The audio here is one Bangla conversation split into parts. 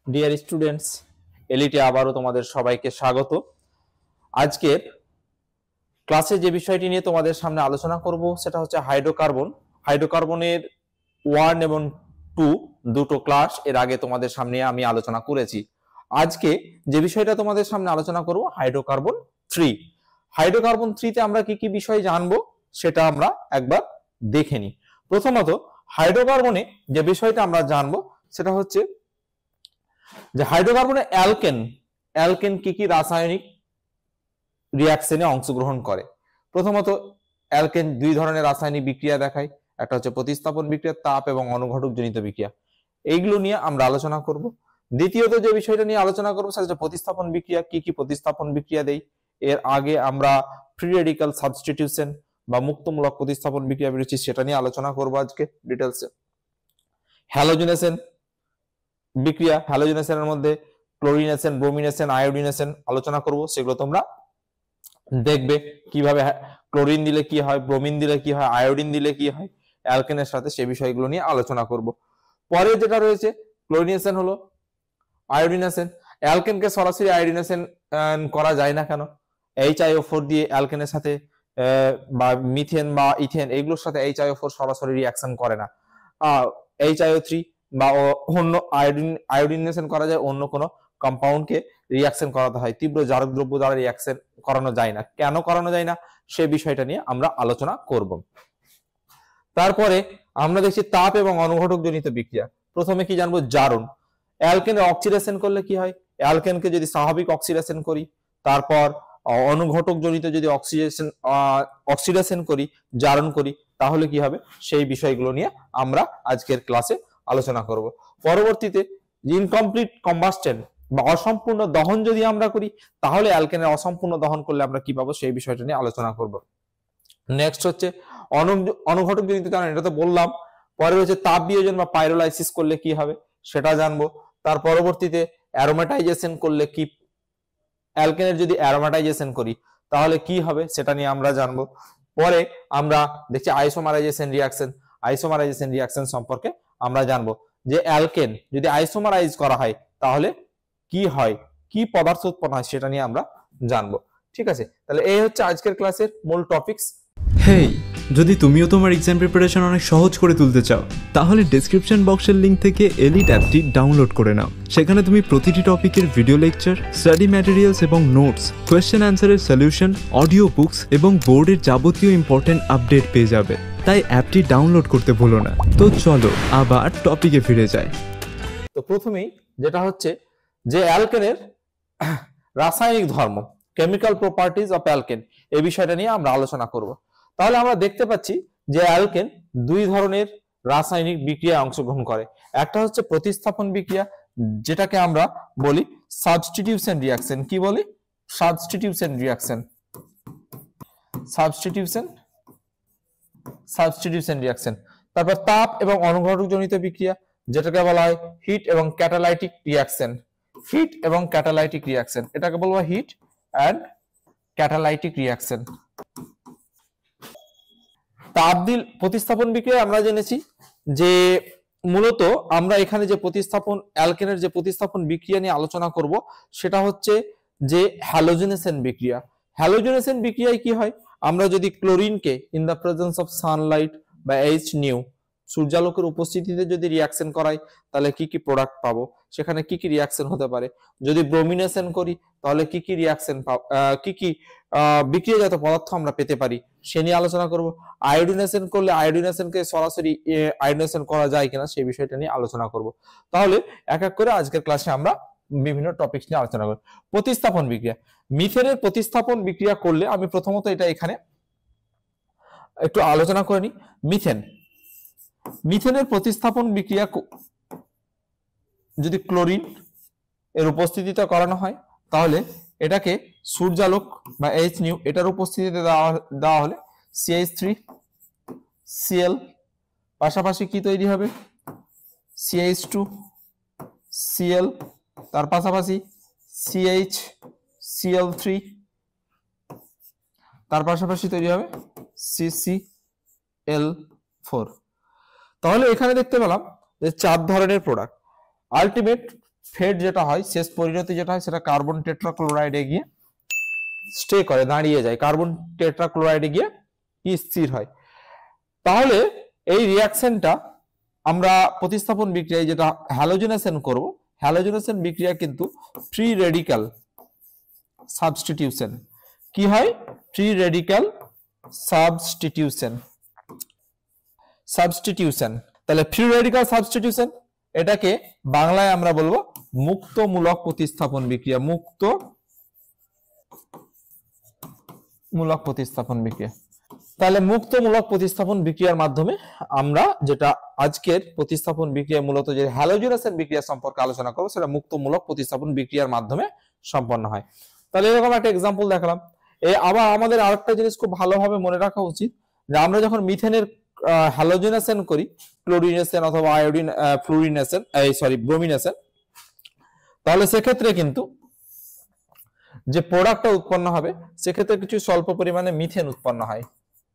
ডিয়ার স্টুডেন্টস, এলিটে আবারও তোমাদের সবাইকে স্বাগত। আজকের ক্লাসে যে বিষয়টি নিয়ে তোমাদের সামনে আলোচনা করব সেটা হচ্ছে হাইড্রোকার্বন। হাইড্রোকার্বনের 1 এবং 2 দুটো ক্লাস এর আগে তোমাদের সামনে আমি আলোচনা করেছি। আজকে যে বিষয়টা তোমাদের সামনে আলোচনা করব হাইড্রোকার্বন 3। হাইড্রোকার্বন 3 তে আমরা কি কি বিষয় জানবো সেটা আমরা একবার দেখে নিই। প্রথমত হাইড্রোকার্বনে যে বিষয়টা আমরা জানবো সেটা হচ্ছে যে হাইড্রোকার্বনে অ্যালকেন কি কি রাসায়নিক রিঅ্যাকশনে অংশগ্রহণ করে। প্রথমত অ্যালকেন দুই ধরনের রাসায়নিক বিক্রিয়া দেখায়, একটা হচ্ছে প্রতিস্থাপন বিক্রিয়া, তাপ এবং অনুঘটক জনিত বিক্রিয়া। এইগুলো নিয়ে আমরা আলোচনা করব। দ্বিতীয়ত যে বিষয়টা নিয়ে আলোচনা করবো সেটা হচ্ছে প্রতিস্থাপন বিক্রিয়া, কি কি প্রতিস্থাপন বিক্রিয়া দেই। এর আগে আমরা ফ্রি রেডিক্যাল সাবস্টিটিউশন বা মুক্তমূলক প্রতিস্থাপন বিক্রিয়া বেরিয়েছি, সেটা নিয়ে আলোচনা করবো আজকে ডিটেলসে। হ্যালোজেনেশন বিক্রিয়া, হ্যালোজেনেশনের মধ্যে ক্লোরিনেশন, ব্রোমিনেশন, আয়োডিনেশন আলোচনা করব। সেগুলো তোমরা দেখবে কিভাবে ক্লোরিন দিলে কি হয়, ব্রোমিন দিলে কি হয়, আয়োডিন দিলে কি হয় অ্যালকেনের সাথে, সেই বিষয়গুলো নিয়ে আলোচনা করব। পরে যেটা রয়েছে ক্লোরিনেশন হলো আয়োডিনেশন। অ্যালকেনকে সরাসরি আয়োডিনেশন করা যায় না কেন? HiO4 দিয়ে অ্যালকেনের সাথে বা মিথেন বা ইথেন এগুলোর সাথে HiO4 সরাসরি রিঅ্যাকশন করে না। HiO3 বা অন্য আয়োডিনেশন করা যায় অন্য কোনো কম্পাউন্ডকে রিঅ্যাকশন করাতে হয়, তীব্র জারক দ্রব্য দ্বারা রিঅ্যাকশন করানো যায় না। কেন করানো যায় না সে বিষয়টা নিয়ে আমরা আলোচনা করব। তারপরে আমরা দেখছি তাপ এবং অনুঘটক জনিত বিক্রিয়া। প্রথমে কি জানবো? জারণ। অ্যালকেনের অক্সিডেশন করলে কি হয়? অ্যালকেনকে যদি স্বাভাবিক অক্সিডেশন করি, তারপর অনুঘটক জনিত যদি অক্সিডেশন করি, জারণ করি, তাহলে কি হবে সেই বিষয়গুলো নিয়ে আমরা আজকের ক্লাসে আলোচনা করব। পরবর্তীতে ইনকমপ্লিট কম্বাস্টেন বা অসম্পূর্ণ দহন যদি আমরা করি, তাহলে অ্যালকেনের অসম্পূর্ণ দহন করলে আমরা কি পাবো সেই বিষয়টা নিয়ে আলোচনা করব। নেক্সট হচ্ছে অনুঘটক জনিত জারণ, এটা তো বললাম। পরে হচ্ছে তাপ বিয়োজন বা পাইরোলাইসিস করলে কি হবে সেটা জানবো। তার পরবর্তীতে অ্যারোমেটাইজেশন করলে কি, অ্যালকেনের যদি অ্যারোমেটাইজেশন করি তাহলে কি হবে সেটা নিয়ে আমরা জানবো। পরে আমরা দেখছি আইসোমারাইজেশন রিঅ্যাকশন। আইসোমারাইজেশন রিঅ্যাকশন সম্পর্কে আমরা জানবো যে অ্যালকেন যদি আইসোমারাইজ করা হয় তাহলে কি হয়, কি পদার্থ উৎপন্ন হয় সেটা নিয়ে আমরা জানবো। ঠিক আছে, তাহলে এই হচ্ছে আজকের ক্লাসের মূল টপিকস। হেই, যদি তুমিও তোমার এক্সাম প্রিপারেশন অনেক সহজ করে তুলতে চাও, তাহলে ডেসক্রিপশন বক্সের লিংক থেকে এলিট অ্যাপটি ডাউনলোড করে নাও। সেখানে তুমি প্রতিটি টপিকের ভিডিও লেকচার, স্টাডি ম্যাটেরিয়ালস এবং নোটস, কোয়েশ্চেন অ্যান্সারের সলিউশন, অডিও বুকস এবং বোর্ডের যাবতীয় ইম্পর্টেন্ট আপডেট পেয়ে যাবে। তাই অ্যাপটি ডাউনলোড করতে ভুলো না। তো চলো আবার টপিকে ফিরে যাই। তো প্রথমেই যেটা হচ্ছে যে অ্যালকেনের রাসায়নিক ধর্ম, কেমিক্যাল প্রপার্টিজ অফ অ্যালকেন, এই বিষয়টা নিয়ে আমরা আলোচনা করব। তাহলে আমরা দেখতে পাচ্ছি যে অ্যালকেন দুই ধরনের রাসায়নিক বিক্রিয়ায় অংশগ্রহণ করে। একটা হচ্ছে প্রতিস্থাপন বিক্রিয়া, যেটাকে আমরা বলি সাবস্টিটিউশন রিঅ্যাকশন। কি বলি? Substitution reaction. Substitution reaction. তারপর তাপ এবং অনুঘটক জনিত বিক্রিয়া, যেটাকে বলা হয় হিট এবং ক্যাটালাইটিক রিঅ্যাকশন। হিট এবং ক্যাটালাইটিক রিঅ্যাকশন, এটাকে বলবো হিট অ্যান্ড ক্যাটালাইটিক রিঅ্যাকশন। তাপদিল প্রতিস্থাপন বিক্রিয়া আমরা জেনেছি যে মূলত আমরা এখানে যে প্রতিস্থাপন অ্যালকেনের যে প্রতিস্থাপন বিক্রিয়া নিয়ে আলোচনা করব সেটা হচ্ছে যে হ্যালোজেনেশন বিক্রিয়া। হ্যালোজেনেশন বিক্রিয়ায় কি হয়? আমরা যদি ক্লোরিনকে in the presence of sunlight বা HNu, সূর্যালোকের উপস্থিতিতে যদি রিঅ্যাকশন করাই তাহলে কি কি প্রোডাক্ট পাবো, সেখানে কি কি রিঅ্যাকশন হতে পারে। যদি ব্রোমিনেশন করি তাহলে কি কি রিঅ্যাকশন কি কি বিক্রিয়াজাত পদার্থ আমরা পেতে পারি সে নিয়ে আলোচনা করব। আয়োডিনেশন করলে আয়োডিনেশনকে সরাসরি আয়োডিনেশন করা যায় কিনা সেই বিষয়টা নিয়ে আলোচনা করব। তাহলে এক এক করে আজকের ক্লাসে আমরা বিভিন্ন টপিকস নিয়ে আলোচনা করব। প্রতিস্থাপন বিক্রিয়া, মিথেনের প্রতিস্থাপন বিক্রিয়া করলে আমি প্রথমত এটা এখানে একটু আলোচনা করে নিই। মিথেনের প্রতিস্থাপন বিক্রিয়া যদি ক্লোরিন এর উপস্থিতিতে করানো হয় তাহলে এটাকে সূর্যালোক বা HNu এটার উপস্থিতিতে দেওয়া হলে CH3Cl, পাশাপাশি কি তৈরি হবে? CH2Cl, তার পাশাপাশি CHCl3, তার পাশাপাশি তৈরি হবে CCl4। তাহলে এখানে দেখতে পেলাম যে 4 ধরনের প্রোডাক্ট। আলটিমেট ফেড যেটা হয়, শেষ পরিণতি যেটা হয়, সেটা কার্বন টেট্রাক্লোরাইডে গিয়ে স্টে করে, দাঁড়িয়ে যায়, কার্বন টেট্রাক্লোরাইডে গিয়ে কি স্থির হয়। তাহলে এই রিয়াকশনটা আমরা প্রতিস্থাপন বিক্রিয়ায় যেটা হ্যালোজেনেশন করব, হ্যালোজেনেশন বিক্রিয়া কিন্তু ফ্রি রেডিক্যাল সাবস্টিটিউশন। কি হয়? Free radical substitution. তাহলে ফ্রি রেডিক্যাল সাবস্টিটিউশন, এটাকে বাংলায় আমরা বলবো মুক্তমূলক প্রতিস্থাপন বিক্রিয়া। মুক্তমূলক প্রতিস্থাপন বিক্রিয়া। তাহলে মুক্তমূলক প্রতিস্থাপন বিক্রিয়ার মাধ্যমে আমরা যেটা আজকের প্রতিস্থাপন বিক্রিয়া মূলত যে হ্যালোজেনেশন বিক্রিয়া সম্পর্কে আলোচনা করবো, সেটা মুক্তমূলক প্রতিস্থাপন বিক্রিয়ার মাধ্যমে সম্পন্ন হয়। তাহলে এরকম একটা এক্সাম্পল দেখলাম। আবার আমাদের আরেকটা জিনিস খুব ভালোভাবে মনে রাখা উচিত, যে আমরা যখন মিথেনের হ্যালোজেনেশন করি, ক্লোরিনেশন অথবা আয়োডিন ফ্লুরিনেশন, ব্রোমিনেশন, তাহলে সেক্ষেত্রে কিন্তু যে প্রোডাক্টটা উৎপন্ন হবে, সেক্ষেত্রে কিছু স্বল্প পরিমাণে মিথেন উৎপন্ন হয়।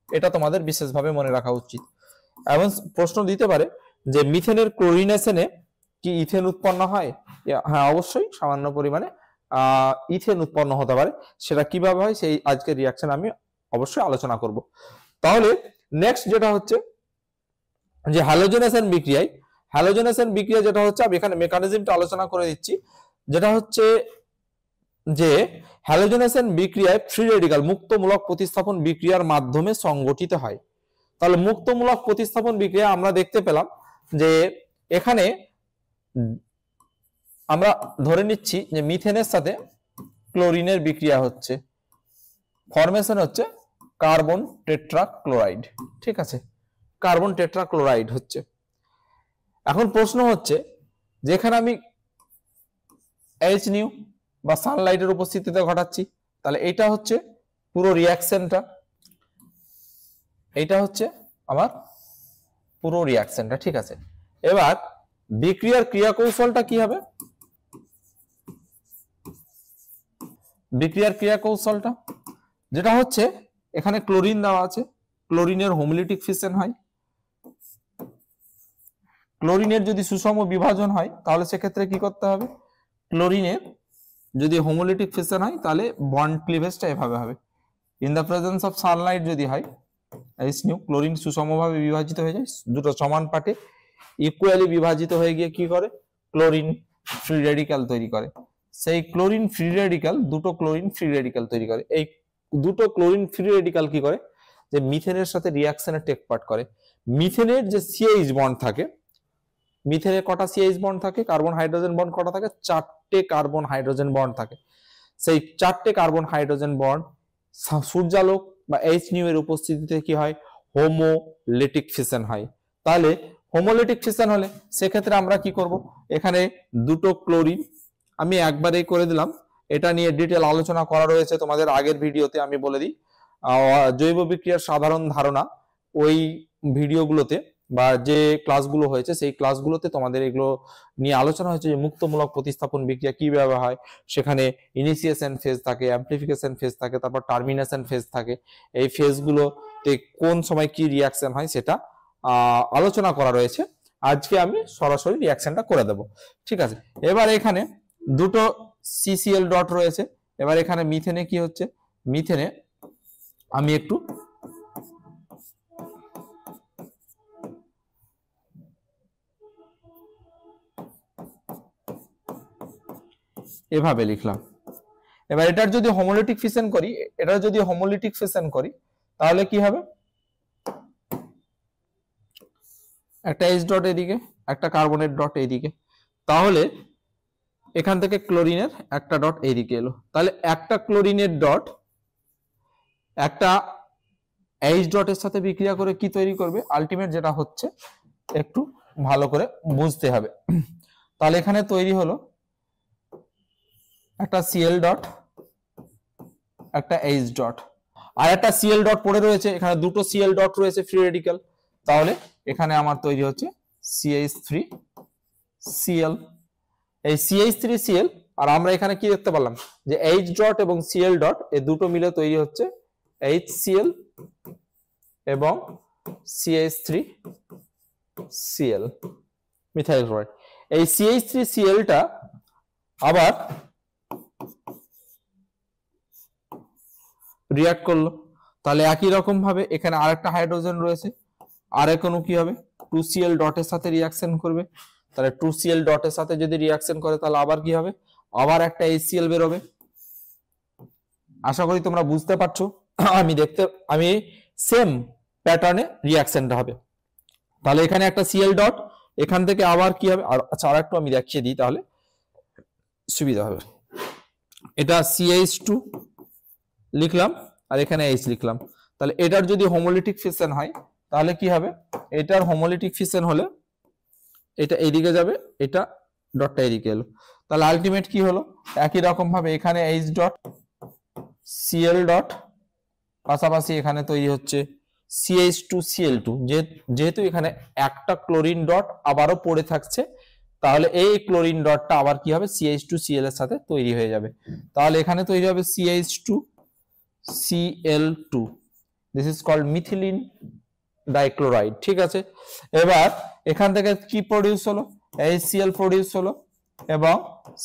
এটা তোমাদের বিশেষভাবে মনে রাখা উচিত। এবং প্রশ্ন দিতে পারে যে মিথেনের ক্লোরিনেশনে কি ইথেন উৎপন্ন হয়? হ্যাঁ, অবশ্যই সামান্য পরিমাণে ইথেন উৎপন্ন হতে পারে। সেটা কিভাবে হয় সেই আজকের রিয়াকশন আমি অবশ্যই আলোচনা করব। তাহলে নেক্সট যেটা হচ্ছে যে হ্যালোজেনেশন বিক্রিয়া যেটা হচ্ছে, আমি এখানে মেকানিজমটা আলোচনা করে দিচ্ছি, যেটা হচ্ছে যে হ্যালোজেনেশন বিক্রিয়ায় ফ্রি রেডিক্যাল মুক্তমূলক প্রতিস্থাপন বিক্রিয়ার মাধ্যমে সংগঠিত হয়। তাহলে মুক্তমূলক প্রতিস্থাপন বিক্রিয়া আমরা দেখতে পেলাম যে এখানে আমরা ধরে নিচ্ছি যে মিথেনের সাথে ক্লোরিনের বিক্রিয়া হচ্ছে, ফরমেশন হচ্ছে কার্বন টেট্রাক্লোরাইড। ঠিক আছে, কার্বন টেট্রাক্লোরাইড হচ্ছে। এখন প্রশ্ন হচ্ছে, যেখানে আমি এইচ নিউ বা সানলাইটের উপস্থিতিতে ঘটাচ্ছি, তাহলে এটা হচ্ছে পুরো রিয়াকশনটা, এটা হচ্ছে আমার পুরো রিয়াকশনটা। ঠিক আছে, এবার বিক্রিয়ার ক্রিয়া কৌশলটা কি হবে? বিক্রিয়ার ক্রিয়া কৌশলটা যেটা হচ্ছে, এখানে ক্লোরিন দেওয়া আছে, ক্লোরিনের হোমোলিটিক ফিশন হয়। ক্লোরিনের যদি সুষম বিভাজন হয়, তাহলে সেক্ষেত্রে কি করতে হবে? ক্লোরিনের যদি হোমোলিটিক ফিশন হয়, তাহলে বন্ড ক্লিভেজটা এভাবে হবে। In the presence of Sunlight যদি হয়, এইচ নিউ, ক্লোরিন সুষমভাবে বিভাজিত হয়ে যায়, দুটো সমান পার্টে ইকুয়ালি বিভাজিত হয়ে গিয়ে কি করে? ক্লোরিন ফ্রি রেডিক্যাল তৈরি করে। সেই ক্লোরিন ফ্রি রেডিক্যাল, দুটো ক্লোরিন ফ্রি রেডিক্যাল তৈরি করে। এই দুটো ক্লোরিন ফ্রি রেডিক্যাল কি করে? যে মিথেনের সাথে রিয়াকশনে টেক পার্ট করে। মিথেনের যে সিএইচ বন্ড থাকে, মিথেনের কটা সিএইচ বন্ড থাকে? কার্বন হাইড্রোজেন বন্ড কটা থাকে? 4টে কার্বন হাইড্রোজেন বন্ড থাকে। সেই 4টে কার্বন হাইড্রোজেন বন্ড সূর্যালোক বা এইচ নিউ এর উপস্থিতিতে কি হয়? হোমোলিটিক ফিশন হয়। তাহলে হোমোলিটিক ফিশন হলে সেক্ষেত্রে আমরা কি করব? এখানে দুটো ক্লোরিন, আমি একবারেই করে দিলাম, এটা নিয়ে ডিটেল আলোচনা করা রয়েছে তোমাদের আগের ভিডিওতে, আমি বলে দিই। জৈব বিক্রিয়ার সাধারণ ধারণা ওই ভিডিওগুলোতে বা যে ক্লাসগুলো হয়েছে সেই ক্লাসগুলোতে তোমাদের এগুলো নিয়ে আলোচনা হয়েছে, যে মুক্তমূলক প্রতিস্থাপন বিক্রিয়া কিভাবে হয়। সেখানে ইনিশিয়েশন ফেজ থাকে, অ্যামপ্লিফিকেশন ফেজ থাকে, তারপর টার্মিনেশন ফেজ থাকে। এই ফেজগুলোতে কোন সময় কি রিয়াকশন হয় সেটা আলোচনা করা রয়েছে। আজকে আমি সরাসরি রিয়াকশনটা করে দেব। ঠিক আছে, এবার এখানে দুটো সিসিএল ডট রয়েছে। এবার এখানে মিথেনে কি হচ্ছে? মিথেনে আমি একটু এভাবে লিখলাম। এবার এটার যদি হোমোলিটিক ফিশন করি, তাহলে কি হবে? একটা এইচ ডট এদিকে, একটা কার্বনের ডট এইদিকে, তাহলে এখান থেকে ক্লোরিনের একটা ডট এইদিকে এলো। তাহলে একটা ক্লোরিনের ডট একটা এইচ ডটের সাথে বিক্রিয়া করে কি তৈরি করবে? আলটিমেট যেটা হচ্ছে একটু ভালো করে বুঝতে হবে। তাহলে এখানে তৈরি হলো একটা সিএল ডট, একটা এইচ ডট, আর একটা সিএল ডট পড়ে রয়েছে। এখানে দুটো সিএল ডট রয়েছে ফ্রি রেডিক্যাল, তাহলে এখানে আমার তৈরি হচ্ছে CH3Cl। এই CH3Cl, আর আমরা এখানে কি দেখতে পেলাম? যে এইচ ডট এবং সিএল ডট এই দুটো মিলে তৈরি হচ্ছে HCl এবং CH3Cl, মিথাইল ক্লোরাইড। এই CH3Cl টা আবার রিঅ্যাক্ট করলো, তাহলে একই রকম ভাবে এখানে আরেকটা হাইড্রোজেন রয়েছে, আরেক অণু কি হবে 2Cl ডটের সাথে রিঅ্যাকশন করবে, তাহলে 2Cl ডটের সাথে যদি রিঅ্যাকশন করে তাহলে আবার কি হবে, আবার একটা HCl বেরোবে। আশা করি তোমরা বুঝতে পারছো। আমি সেম প্যাটার্নে রিঅ্যাকশনটা হবে। তাহলে এখানে একটা Cl ডট, এখান থেকে আবার কি হবে, আচ্ছা আরেকটু আমি দেখিয়ে দিই তাহলে সুবিধা হবে। এটা CH2 লিখলাম আর এখানে H লিখলাম, তাহলে এটার যদি হোমোলিটিক ফিশন হয় তাহলে কি হবে, এটার হোমোলিটিক ফিশন হলে এটা এইদিকে যাবে, এটা ডটটা এদিকে এলো, তাহলে আলটিমেট কি হলো, একই রকম ভাবে এখানে H ডট Cl ডট, পাশাপাশি এখানে তৈরি হচ্ছে CH2Cl2, যেহেতু এখানে একটা ক্লোরিন ডট আবারও পড়ে থাকছে, তাহলে এই ক্লোরিন ডটটা আবার কি হবে CH2Cl এর সাথে তৈরি হয়ে যাবে, তাহলে এখানে তৈরি হবে CH2Cl2, this is called methylene dichloride. ঠিক আছে, এবার এখান থেকে কি প্রডিউস হলো, HCl প্রডিউস হলো এবং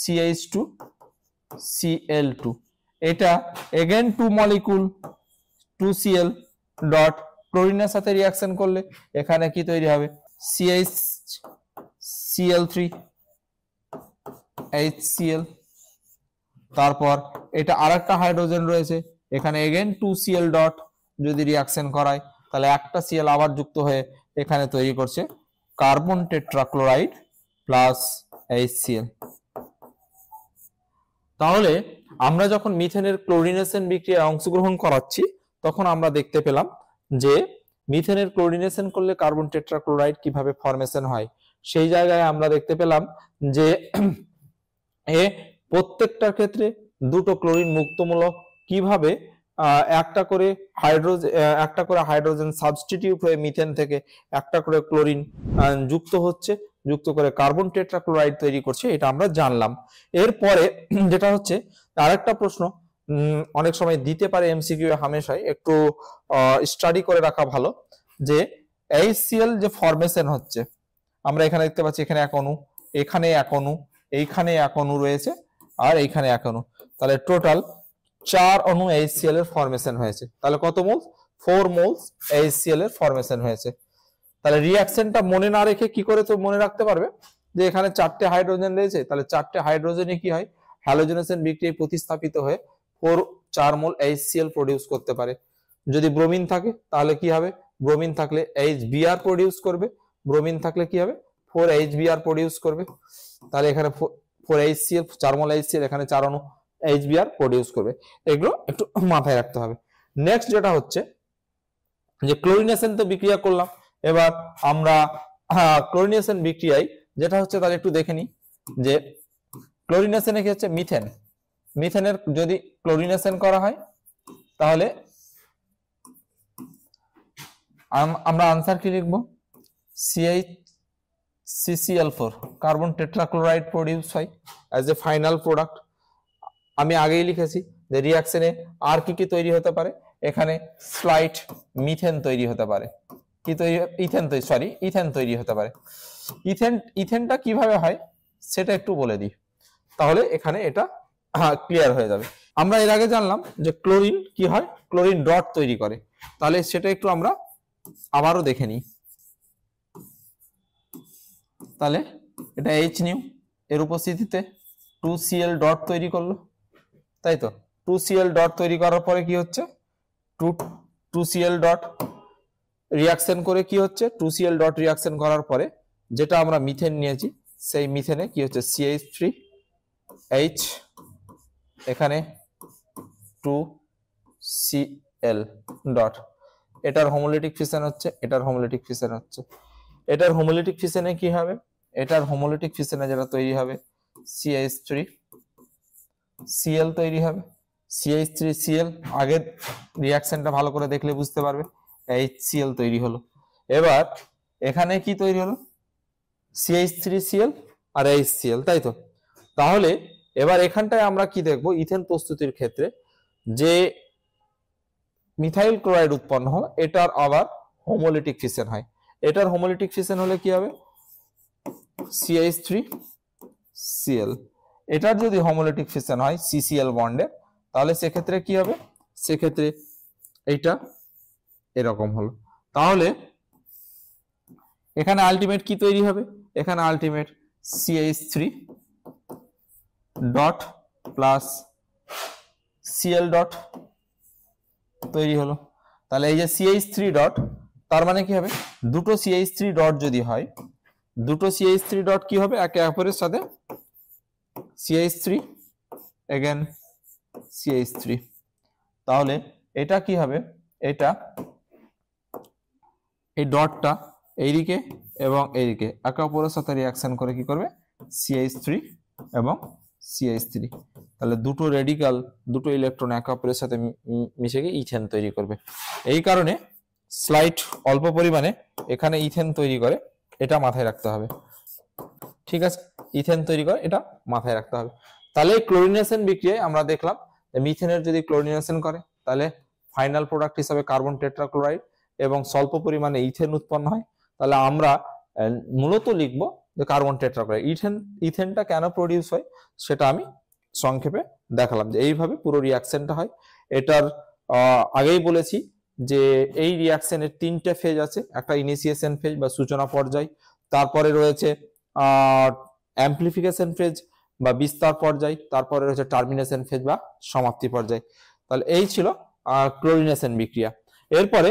CH2Cl2, এটা এগেন 2 মলিকুল 2Cl ডট ক্লোরিনের সাথে রিঅ্যাকশন করলে এখানে কি তৈরি হবে CHCl3 HCl, তারপর এটা আরেকটা হাইড্রোজেন রয়েছে, এখানে এগেন 2Cl ডট যদি রিঅ্যাকশন করায় তাহলে একটা Cl আবার যুক্ত হয়ে এখানে তৈরি করছে কার্বন টেট্রাক্লোরাইড প্লাস HCl। তাহলে আমরা যখন মিথেনের ক্লোরিনেশন বিক্রিয়ায় অংশগ্রহণ করাচ্ছি তখন আমরা দেখতে পেলাম যে মিথেনের ক্লোরিনেশন করলে কার্বন টেট্রাক্লোরাইড কিভাবে ফরমেশন হয়। সেই জায়গায় আমরা দেখতে পেলাম যে প্রত্যেকটার ক্ষেত্রে দুটো ক্লোরিন মুক্তমূলক কিভাবে একটা করে হাইড্রোজেন সাবস্টিটিউট হয়ে মিথেন থেকে একটা করে ক্লোরিন যুক্ত করে কার্বন টেট্রাক্লোরাইড তৈরি করছে, এটা আমরা জানলাম। এরপরে যেটা হচ্ছে আরেকটা প্রশ্ন অনেক সময় দিতে পারে এমসিকিউ হামেশাই, একটু স্টাডি করে রাখা ভালো, যে HCl যে ফরমেশন হচ্ছে আমরা এখানে দেখতে পাচ্ছি, এখানে এক অণু, এখানে এক অণু, এইখানে এক অণু রয়েছে আর এইখানে এক অণু, তাহলে টোটাল 4 অণু HCl এর ফরমেশন হয়েছে। তাহলে কত মোল, 4 মোলস HCl এর ফরমেশন হয়েছে। তাহলে রিঅ্যাকশনটা মনে না রেখে কি করে তো মনে রাখতে পারবে যে এখানে 4টে হাইড্রোজেন রয়েছে, তাহলে 4টে হাইড্রোজেনে কি হয় হ্যালোজেনেশন বিক্রিয়ায় প্রতিস্থাপিত হয়ে 4 মোল HCl প্রডিউস করতে পারে। যদি ব্রোমিন থাকে তাহলে কি হবে, ব্রোমিন থাকলে HBr প্রডিউস করবে, ব্রোমিন থাকলে কি হবে 4HBr প্রডিউস করবে, তাহলে এখানে 4HCl 4 মোল HCl, এখানে 4 অণু HBr প্রডিউস করবে। এগুলো একটু মাথায় রাখতে হবে। নেক্সট যেটা হচ্ছে যে ক্লোরিনেশন তো বিক্রিয়া করলাম, এবার আমরা ক্লোরিনেশন বিক্রিয়ায় যেটা হচ্ছে তাহলে একটু দেখে নিই যে ক্লোরিনেশনে কি হচ্ছে মিথেনের যদি ক্লোরিনেশন করা হয় তাহলে আমরা আনসার কি লিখবো, CH3Cl4 কার্বন টেট্রাক্লোরাইড প্রডিউস হয় অ্যাজ এ ফাইনাল প্রোডাক্ট। আমি আগেই লিখেছি যে রিঅ্যাকশনে আর কি তৈরি হতে পারে, এখানে স্লাইট মিথেন তৈরি হতে পারে, কি তৈরি ইথেন তৈরি হতে পারে। ইথেনটা কিভাবে হয় সেটা একটু বলে দিই, তাহলে এখানে এটা ক্লিয়ার হয়ে যাবে। আমরা এর আগে জানলাম যে ক্লোরিন কি হয়, ক্লোরিন ডট তৈরি করে, তাহলে সেটা একটু আমরা আবারও দেখে নিই। তাহলে এটা H নিউ এর উপস্থিতিতে 2Cl ডট তৈরি করলো, তাই তো 2Cl ডট তৈরি করার পরে কি হচ্ছে 2Cl ডট রিঅ্যাকশন করে কি হচ্ছে 2Cl ডট রিঅ্যাকশন করার পরে যেটা আমরা মিথেন নিয়েছি সেই মিথেনে কি হচ্ছে CH3H, এখানে 2Cl ডট, এটার হোমোলিটিক ফিশন হচ্ছে, এটার হোমোলিটিক ফিশন হচ্ছে, এটার হোমোলিটিক ফিশনে কি হবে, এটার হোমোলিটিক ফিশনে যেটা তৈরি হবে CH3Cl তৈরি হবে, CH3Cl আগের রিঅ্যাকশনটা ভালো করে দেখলে বুঝতে পারবে HCl তৈরি হলো। এবার এখানে কি তৈরি হলো CH3Cl আর HCl, তাই তো। তাহলে এবার এখানটায় আমরা কি দেখবো, ইথেন প্রস্তুতির ক্ষেত্রে যে মিথাইল ক্লোরাইড উৎপন্ন হয় এটার আবার হোমোলিটিক ফিশন হয়, এটার হোমোলিটিক ফিশন হলে কি হবে CH3Cl, এটার যদি হোমোলিটিক ফিশন হয় সিসিএল বন্ডের, তাহলে সেক্ষেত্রে কি হবে, সেক্ষেত্রে এইটা এরকম হলো। তাহলে এখানে আলটিমেট কি তৈরি হবে, এখানে ultimate CH3 dot plus Cl dot তৈরি হলো। তাহলে এই যে CH3 ডট, তার মানে কি হবে, দুটো CH3 ডট যদি হয়, দুটো CH3 ডট কি হবে, একে অপরের সাথে CH3 এগেন CH3, তাহলে এটা কি হবে, এটা এই ডটটা এইদিকে এবং এইদিকে একে অপরের সাথে রিয়াকশন করে কি করবে, CH3 এবং CH3, তাহলে দুটো রেডিকাল, দুটো ইলেকট্রন একে অপরের সাথে মিশে গিয়ে ইথেন তৈরি করবে। এই কারণে স্লাইট অল্প পরিমাণে এখানে ইথেন তৈরি করে, এটা মাথায় রাখতে হবে। ঠিক আছে, ইথেন তৈরি করে, এটা মাথায় রাখতে হবে। তাহলে ক্লোরিনেশন বিক্রিয়ায় আমরা দেখলাম মিথেনের যদি ক্লোরিনেশন করে তাহলে ফাইনাল প্রোডাক্ট হিসাবে কার্বন টেট্রাক্লোরাইড এবং স্বল্প পরিমাণে ইথেন উৎপন্ন হয়। তাহলে আমরা মূলত লিখব যে কার্বন টেট্রাক্লোরাইড। ইথেনটা কেন প্রডিউস হয় সেটা আমি সংক্ষেপে দেখালাম, যে এইভাবে পুরো রিয়াকশনটা হয়। এটার আগেই বলেছি যে এই রিয়াকশনের 3টে ফেজ আছে, একটা ইনিশিয়েশন ফেজ বা সূচনা পর্যায়, তারপরে রয়েছে অ্যাম্প্লিফিকেশন ফেজ বা বিস্তার পর্যায়, তারপরে রয়েছে টার্মিনেশন ফেজ বা সমাপ্তি পর্যায়। তাহলে এই ছিল ক্লোরিনেশন বিক্রিয়া। এরপরে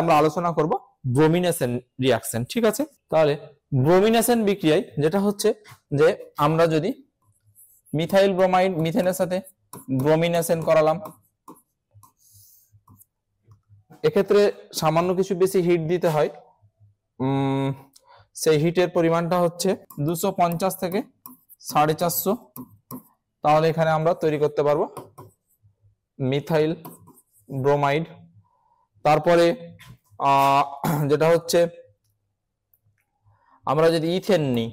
আমরা আলোচনা করব ব্রোমিনেশন রিয়াকশন। ঠিক আছে, তাহলে ব্রোমিনেশন বিক্রিয়ায় যেটা হচ্ছে যে আমরা যদি মিথাইল ব্রোমাইড মিথেনের সাথে ব্রোমিনেশন করালাম, এক্ষেত্রে সামান্য কিছু বেশি হিট দিতে হয়। সেই হিটের পরিমাণটা হচ্ছে 250 থেকে 450। তাহলে এখানে আমরা তৈরি করতে পারবো মিথাইল ব্রোমাইড। তারপরে যেটা হচ্ছে আমরা যদি ইথেন নিই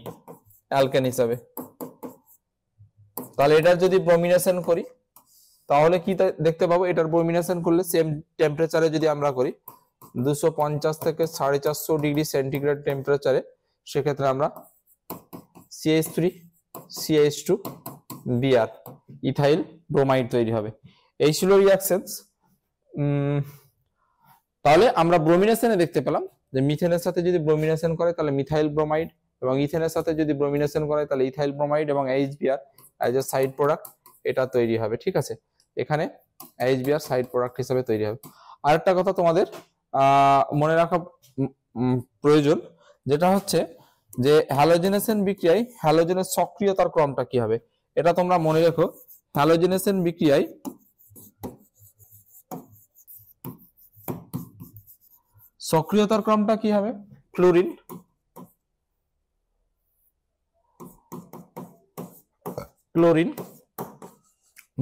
অ্যালকেন হিসাবে, তাহলে এটার যদি ব্রোমিনেশন করি তাহলে কি দেখতে পাবো, এটার ব্রোমিনেশন করলে সেম টেম্পারেচারে যদি আমরা করি 250 থেকে 450 ডিগ্রি সেন্টিগ্রেড টেম্পারেচারে, সেক্ষেত্রে আমরা CH3 CH2 Br ethyl bromide তৈরি হবে। এই ছিল রিয়াকশনস। তাহলে আমরা ব্রোমিনেশনে দেখতে পেলাম যে মিথেনের সাথে যদি ব্রোমিনেশন করে তাহলে মিথাইল ব্রোমাইড, এবং ইথেনের সাথে যদি ব্রোমিনেশন করে তাহলে ইথাইল ব্রোমাইড এবং HBr as a side product এটা তৈরি হবে। ঠিক আছে, এখানে HBr সাইড প্রোডাক্ট হিসেবে তৈরি হবে। আরেকটা কথা তোমাদের মনে রাখা প্রয়োজন, যেটা হচ্ছে যে হ্যালোজেনেশন বিক্রিয়ায় হ্যালোজেনের সক্রিয়তার ক্রমটা কি হবে, এটা তোমরা মনে রেখো। হ্যালোজেনেশন বিক্রিয়ায় সক্রিয়তার ক্রমটা কি হবে, ক্লোরিন,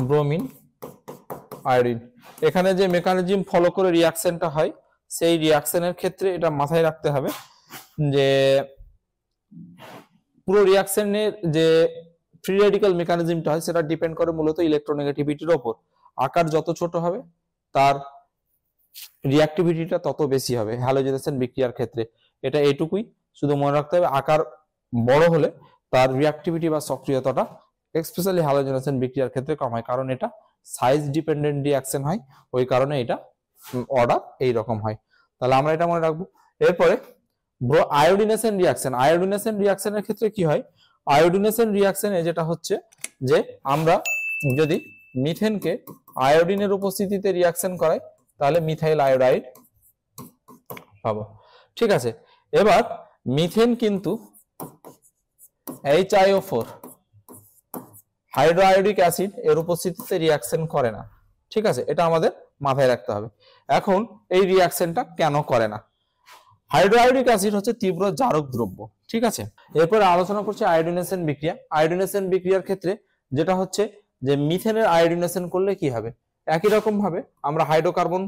ব্রোমিন, আয়োডিন। এখানে যে মেকানিজম ফলো করে রিয়াকশনটা হয় সেই রিয়াকশনের ক্ষেত্রে এটা মাথায় রাখতে হবে যে পুরো রিয়াকশনের যে ফ্রি রেডিক্যাল মেকানিজমটা হয় সেটা ডিপেন্ড করে মূলত ইলেকট্রোনেগেটিভিটির উপর। আকার যত ছোট হবে তার রিঅ্যাক্টিভিটিটা তত বেশি হবে হ্যালোজেনেশন বিক্রিয়ার ক্ষেত্রে। এটা এইটুকুই শুধু মনে রাখতে হবে, আকার বড় হলে তার রিঅ্যাক্টিভিটি বা সক্রিয়তাটা স্পেশালি হ্যালোজেনেশন বিক্রিয়ার ক্ষেত্রে কম হয়, কারণ এটা সাইজ ডিপেন্ডেন্ট রিঅ্যাকশন হয়, ওই কারণে এটা অর্ডার এই রকম হয়। তাহলে আমরা এটা মনে রাখবো। এরপরে আয়োডিনেশন রিঅ্যাকশন। আয়োডিনেশন রিঅ্যাকশনের ক্ষেত্রে কি হয়, আয়োডিনেশন রিঅ্যাকশনে যেটা হচ্ছে যে আমরা যদি মিথেনকে আয়োডিনের উপস্থিতিতে রিঅ্যাকশন করাই তাহলে মিথাইল আয়োডাইড পাবো। ঠিক আছে, এবার মিথেন কিন্তু HiO4 হাইড্রোআয়োডিক অ্যাসিড এর উপস্থিতিতে রিঅ্যাকশন করে না। ঠিক আছে, এটা আমাদের মাথায় রাখতে হবে। এখন এই রিঅ্যাকশনটা কেন করে না? হাইড্রোআয়োডিক অ্যাসিড হচ্ছে তীব্র জারক দ্রব্য। ঠিক আছে, এরপরে আলোচনা করছি আয়োডিনেশন বিক্রিয়া। আয়োডিনেশন বিক্রিয়ার ক্ষেত্রে যেটা হচ্ছে যে মিথেনের আয়োডিনেশন করলে কি হবে, একই রকম ভাবে আমরা হাইড্রোকার্বন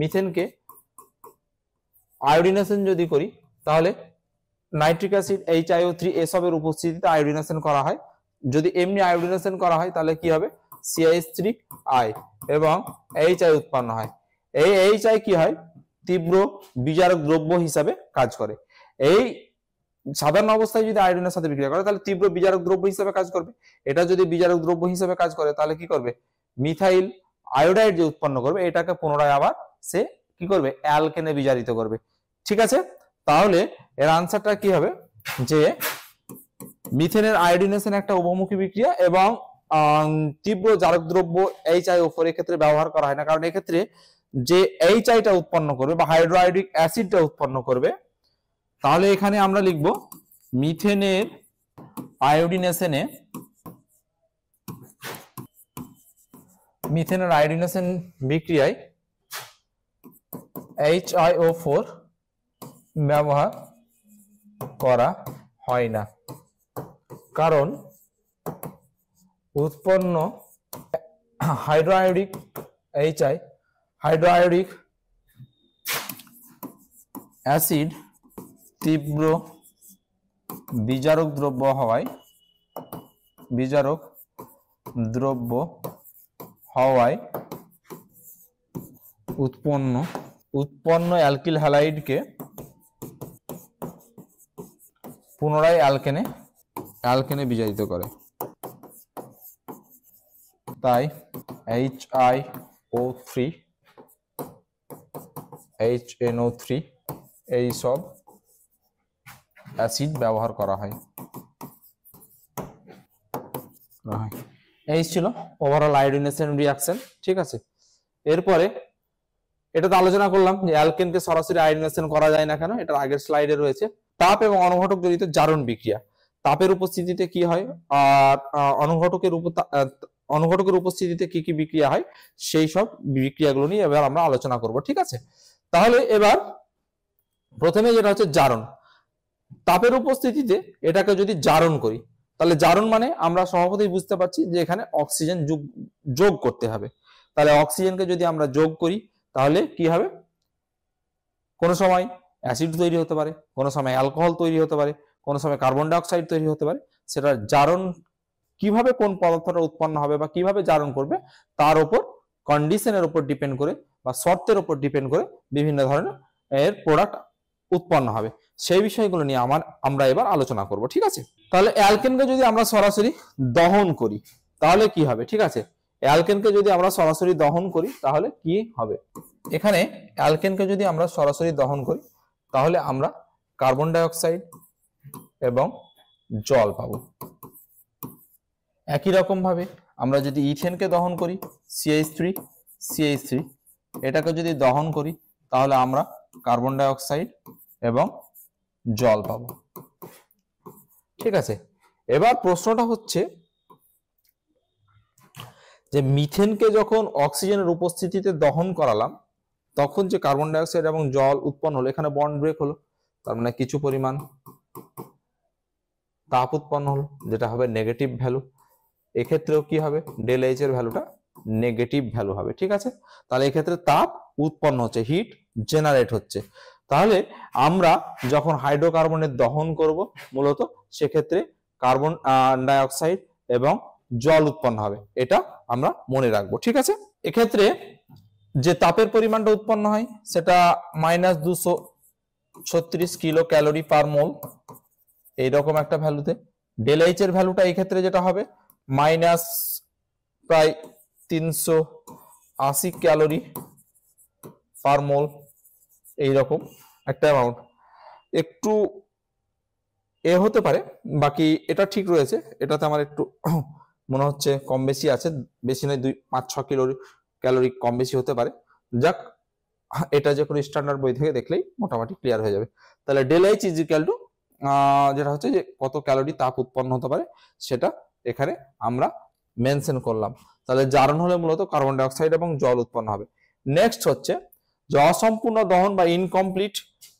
মিথেনকে আয়োডিনেশন যদি করি তাহলে নাইট্রিক অ্যাসিড HiO3 এসবের উপস্থিতিতে আয়োডিনেশন করা হয়। যদি এমনি আয়োডিনেশন করা হয় তাহলে কি হবে, CH3I এবং HI উৎপন্ন হয়। এই HI কি হয়, তীব্র বিজারক দ্রব্য হিসাবে কাজ করে। এই সাধারণ অবস্থায় যদি আয়োডিনের সাথে বিক্রিয়া করে তাহলে তীব্র বিজারক দ্রব্য হিসেবে কাজ করবে। এটা যদি বিজারক দ্রব্য হিসেবে কাজ করে তাহলে কি করবে, মিথাইল আয়োডাইড যে উৎপন্ন করবে এটাকে পুনরায় আবার সে কি করবে, অ্যালকেনে বিজারিত করবে। ঠিক আছে, তাহলে এর আনসারটা কি হবে যে মিথেনের আয়োডিনেশন একটা উভমুখী বিক্রিয়া এবং তীব্র জারক দ্রব্য HiO4 এক্ষেত্রে ব্যবহার করা হয় না, কারণ এক্ষেত্রে যে HIটা উৎপন্ন করবে বা হাইড্রোআয়োডিক অ্যাসিডটা উৎপন্ন করবে, তাহলে এখানে আমরা লিখব মিথেনের আয়োডিনেশনে বিক্রিয়ায় HiO4 ব্যবহার করা হয় না, কারণ উৎপন্ন হাইড্রোআয়োডিক হাইড্রোআয়োডিক অ্যাসিড তীব্র বিজারক দ্রব্য হওয়ায় উৎপন্ন অ্যালকিল হ্যালাইডকে পুনরায় অ্যালকেনে বিজারিত করে। তাই HiO3 HNO3 এই সব অ্যাসিড ব্যবহার করা হয়। এই ছিল ওভারঅল আয়োডিনেশন রিঅ্যাকশন। ঠিক আছে, এরপরে এটা তো আলোচনা করলাম যে অ্যালকেনকে সরাসরি আয়োডিনেশন করা যায় না কেন, এটা আগের স্লাইডে রয়েছে। তাপ এবং অনুঘটক জড়িত জারণ বিক্রিয়া, তাপের উপস্থিতিতে কি হয় আর অনুঘটকের উপস্থিতিতে কি কি বিক্রিয়া হয় সেই সব বিক্রিয়াগুলো নিয়ে এবার আমরা আলোচনা করব। ঠিক আছে, তাহলে এবার প্রথমে যেটা হচ্ছে জারণ। তাপের উপস্থিতিতে এটাকে যদি জারণ করি তাহলে জারণ মানে আমরা স্বভাবতই বুঝতে পারছি যে এখানে অক্সিজেন যোগ করতে হবে। তাহলে অক্সিজেনকে যদি আমরা যোগ করি তাহলে কি হবে, কোনো সময় অ্যাসিড তৈরি হতে পারে, কোনো সময় অ্যালকোহল তৈরি হতে পারে, কোনো সময় কার্বন ডাই অক্সাইড তৈরি হতে পারে। সেটা জারণ কিভাবে কোন পদার্থটা উৎপন্ন হবে বা কিভাবে জারণ করবে তার উপর, কন্ডিশনের উপর ডিপেন্ড করে বা শর্তের উপর ডিপেন্ড করে বিভিন্ন ধরনের এর প্রোডাক্ট উৎপন্ন হবে। সেই বিষয়গুলো নিয়ে আমরা এবার আলোচনা করব। ঠিক আছে, তাহলে অ্যালকেনকে যদি আমরা সরাসরি দহন করি তাহলে কি হবে। ঠিক আছে, অ্যালকেনকে যদি আমরা সরাসরি দহন করি তাহলে কি হবে, এখানে অ্যালকেনকে যদি আমরা সরাসরি দহন করি তাহলে আমরা কার্বন ডাই অক্সাইড এবং জল পাবো। একই রকম ভাবে আমরা যদি ইথেনকে দহন করি CH3 এটাকে যদি দহন করি তাহলে আমরা কার্বন ডাই অক্সাইড এবং জল পাবো। ঠিক আছে, এবার প্রশ্নটা হচ্ছে যে মিথেনকে যখন অক্সিজেনের উপস্থিতিতে দহন করালাম তখন যে কার্বন ডাই অক্সাইড এবং জল উৎপন্ন হলো, এখানে বন্ড ব্রেক হলো, তার মানে কিছু পরিমাণ তাপ উৎপন্ন হলো যেটা হবে নেগেটিভ ভ্যালু। এক্ষেত্রেও কি হবে, ডেল এইচ এর ভ্যালুটা নেগেটিভ ভ্যালু হবে। ঠিক আছে, তাহলে এক্ষেত্রে তাপ উৎপন্ন হচ্ছে, হিট জেনারেট হচ্ছে। তাহলে আমরা যখন হাইড্রোকার্বনের দহন করব মূলত সেক্ষেত্রে কার্বন ডাই অক্সাইড এবং জল উৎপন্ন হবে, এটা আমরা মনে রাখবো। ঠিক আছে, এক্ষেত্রে যে তাপের পরিমাণটা উৎপন্ন হয় সেটা -236 কিলো ক্যালোরি পার মোল এইরকম একটা ভ্যালুতে। ডেল এইচ এর ভ্যালুটা এই ক্ষেত্রে যেটা হবে প্রায় 380 ক্যালোরি পার মোল এইরকম একটা অ্যামাউন্ট। একটু হতে পারে, বাকি এটা ঠিক রয়েছে। এটাতে আমার একটু মনে হচ্ছে কম বেশি আছে, বেশি নয় 5-6 ক্যালোরি কম বেশি হতে পারে। যাক, এটা যে কোনো স্ট্যান্ডার্ড বই থেকে দেখলেই মোটামুটি ক্লিয়ার হয়ে যাবে। তাহলে del H is equal to যেটা হচ্ছে যে কত ক্যালোরি তাপ উৎপন্ন হতে পারে সেটা এখানে আমরা মেনশন করলাম। তাহলে জারণ হলে মূলত কার্বন ডাই অক্সাইড এবং জল উৎপন্ন হবে। নেক্সট হচ্ছে যে অসম্পূর্ণ দহন বা ইনকমপ্লিট